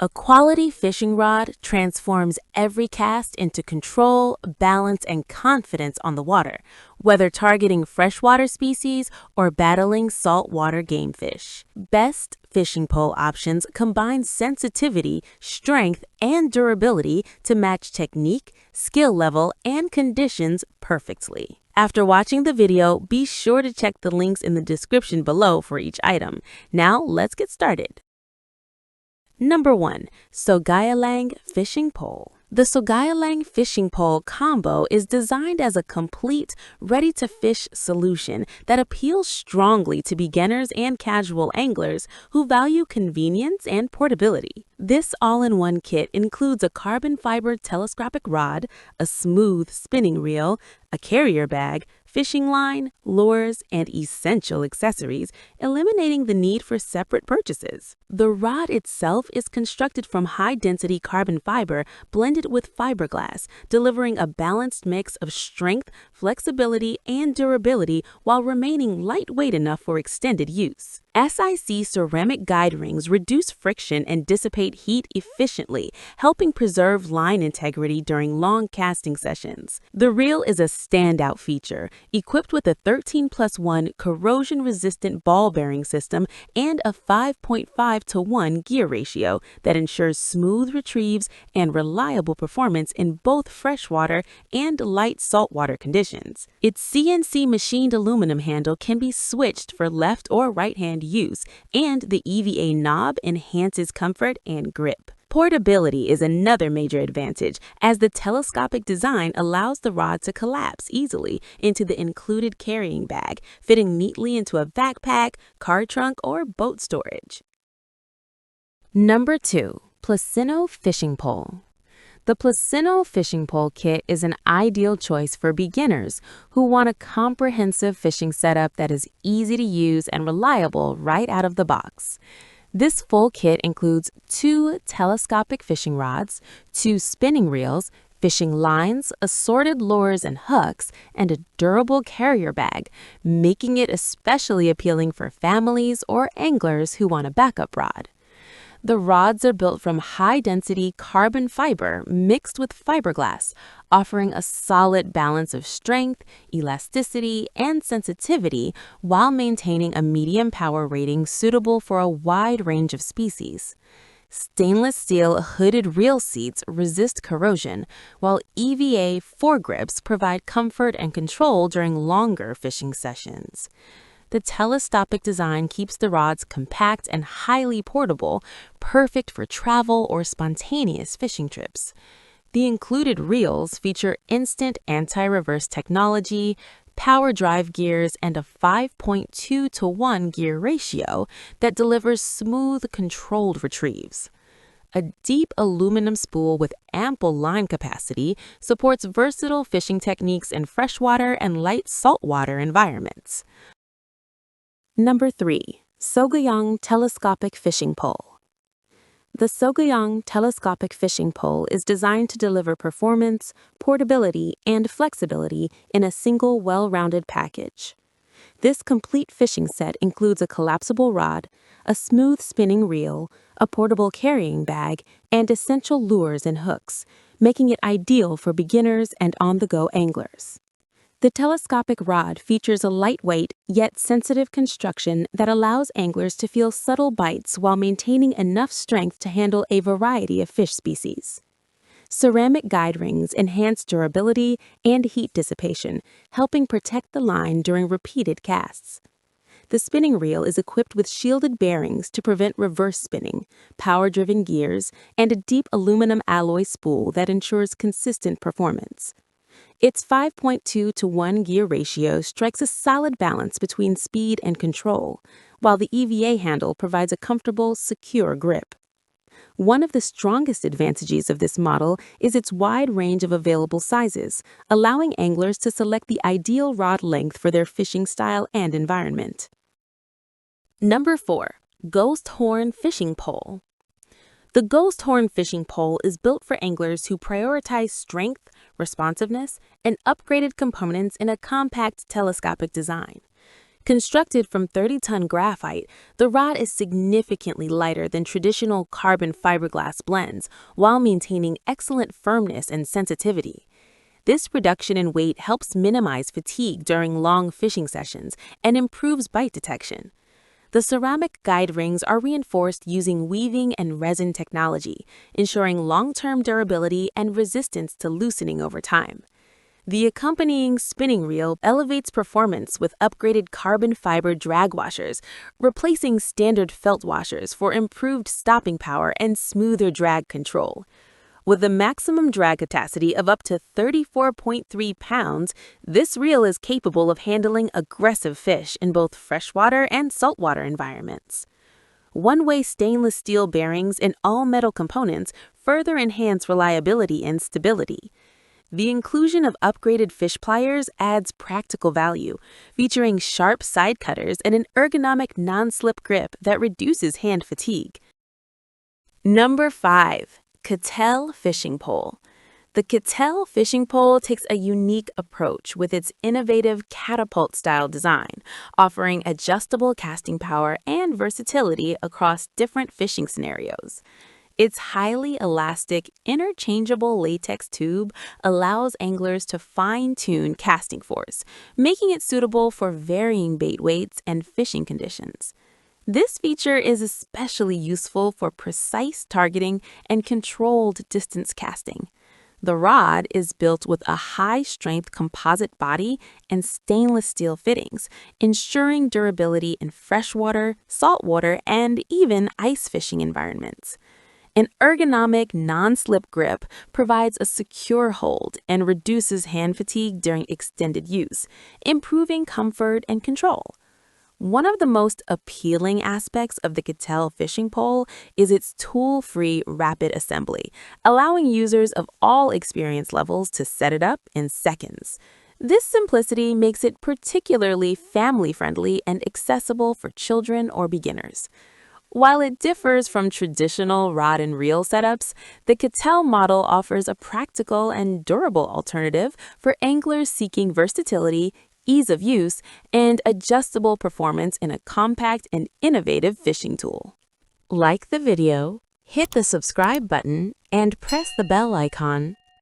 A quality fishing rod transforms every cast into control, balance, and confidence on the water, whether targeting freshwater species or battling saltwater game fish. Best fishing pole options combine sensitivity, strength, and durability to match technique, skill level, and conditions perfectly. After watching the video, be sure to check the links in the description below for each item. Now, let's get started. Number 1. Sougayilang Fishing Pole. The Sougayilang fishing pole combo is designed as a complete, ready-to-fish solution that appeals strongly to beginners and casual anglers who value convenience and portability. This all-in-one kit includes a carbon fiber telescopic rod, a smooth spinning reel, a carrier bag, fishing line, lures, and essential accessories, eliminating the need for separate purchases. The rod itself is constructed from high-density carbon fiber blended with fiberglass, delivering a balanced mix of strength, flexibility, and durability while remaining lightweight enough for extended use. SIC ceramic guide rings reduce friction and dissipate heat efficiently, helping preserve line integrity during long casting sessions. The reel is a standout feature, equipped with a 13+1 corrosion-resistant ball bearing system and a 5.5:1 gear ratio that ensures smooth retrieves and reliable performance in both freshwater and light saltwater conditions. Its CNC machined aluminum handle can be switched for left or right-hand use, and the EVA knob enhances comfort and grip. Portability is another major advantage, as the telescopic design allows the rod to collapse easily into the included carrying bag, fitting neatly into a backpack, car trunk, or boat storage. Number 2. PLUSINNO Fishing Pole. The PLUSINNO fishing pole kit is an ideal choice for beginners who want a comprehensive fishing setup that is easy to use and reliable right out of the box. This full kit includes 2 telescopic fishing rods, 2 spinning reels, fishing lines, assorted lures and hooks, and a durable carrier bag, making it especially appealing for families or anglers who want a backup rod. The rods are built from high-density carbon fiber mixed with fiberglass, offering a solid balance of strength, elasticity, and sensitivity while maintaining a medium power rating suitable for a wide range of species. Stainless steel hooded reel seats resist corrosion, while EVA foregrips provide comfort and control during longer fishing sessions. The telescopic design keeps the rods compact and highly portable, perfect for travel or spontaneous fishing trips. The included reels feature instant anti-reverse technology, power drive gears, and a 5.2:1 gear ratio that delivers smooth, controlled retrieves. A deep aluminum spool with ample line capacity supports versatile fishing techniques in freshwater and light saltwater environments. Number 3. Sougayilang Telescopic Fishing Pole. The Sougayilang Telescopic Fishing Pole is designed to deliver performance, portability, and flexibility in a single well-rounded package. This complete fishing set includes a collapsible rod, a smooth spinning reel, a portable carrying bag, and essential lures and hooks, making it ideal for beginners and on-the-go anglers. The telescopic rod features a lightweight yet sensitive construction that allows anglers to feel subtle bites while maintaining enough strength to handle a variety of fish species. Ceramic guide rings enhance durability and heat dissipation, helping protect the line during repeated casts. The spinning reel is equipped with shielded bearings to prevent reverse spinning, power-driven gears, and a deep aluminum alloy spool that ensures consistent performance. Its 5.2:1 gear ratio strikes a solid balance between speed and control, while the EVA handle provides a comfortable, secure grip. One of the strongest advantages of this model is its wide range of available sizes, allowing anglers to select the ideal rod length for their fishing style and environment. Number 4. Ghosthorn Fishing Pole. The Ghosthorn fishing pole is built for anglers who prioritize strength, responsiveness, and upgraded components in a compact telescopic design. Constructed from 30-ton graphite, the rod is significantly lighter than traditional carbon fiberglass blends while maintaining excellent firmness and sensitivity. This reduction in weight helps minimize fatigue during long fishing sessions and improves bite detection. The ceramic guide rings are reinforced using weaving and resin technology, ensuring long-term durability and resistance to loosening over time. The accompanying spinning reel elevates performance with upgraded carbon fiber drag washers, replacing standard felt washers for improved stopping power and smoother drag control. With a maximum drag capacity of up to 34.3 pounds, this reel is capable of handling aggressive fish in both freshwater and saltwater environments. One-way stainless steel bearings and all-metal components further enhance reliability and stability. The inclusion of upgraded fish pliers adds practical value, featuring sharp side cutters and an ergonomic non-slip grip that reduces hand fatigue. Number 5. QITELL Fishing Pole. The QITELL fishing pole takes a unique approach with its innovative catapult-style design, offering adjustable casting power and versatility across different fishing scenarios. Its highly elastic, interchangeable latex tube allows anglers to fine-tune casting force, making it suitable for varying bait weights and fishing conditions. This feature is especially useful for precise targeting and controlled distance casting. The rod is built with a high-strength composite body and stainless steel fittings, ensuring durability in freshwater, saltwater, and even ice fishing environments. An ergonomic, non-slip grip provides a secure hold and reduces hand fatigue during extended use, improving comfort and control. One of the most appealing aspects of the QITELL fishing pole is its tool-free rapid assembly, allowing users of all experience levels to set it up in seconds. This simplicity makes it particularly family-friendly and accessible for children or beginners. While it differs from traditional rod and reel setups, the QITELL model offers a practical and durable alternative for anglers seeking versatility, ease of use, and adjustable performance in a compact and innovative fishing tool. Like the video, hit the subscribe button, and press the bell icon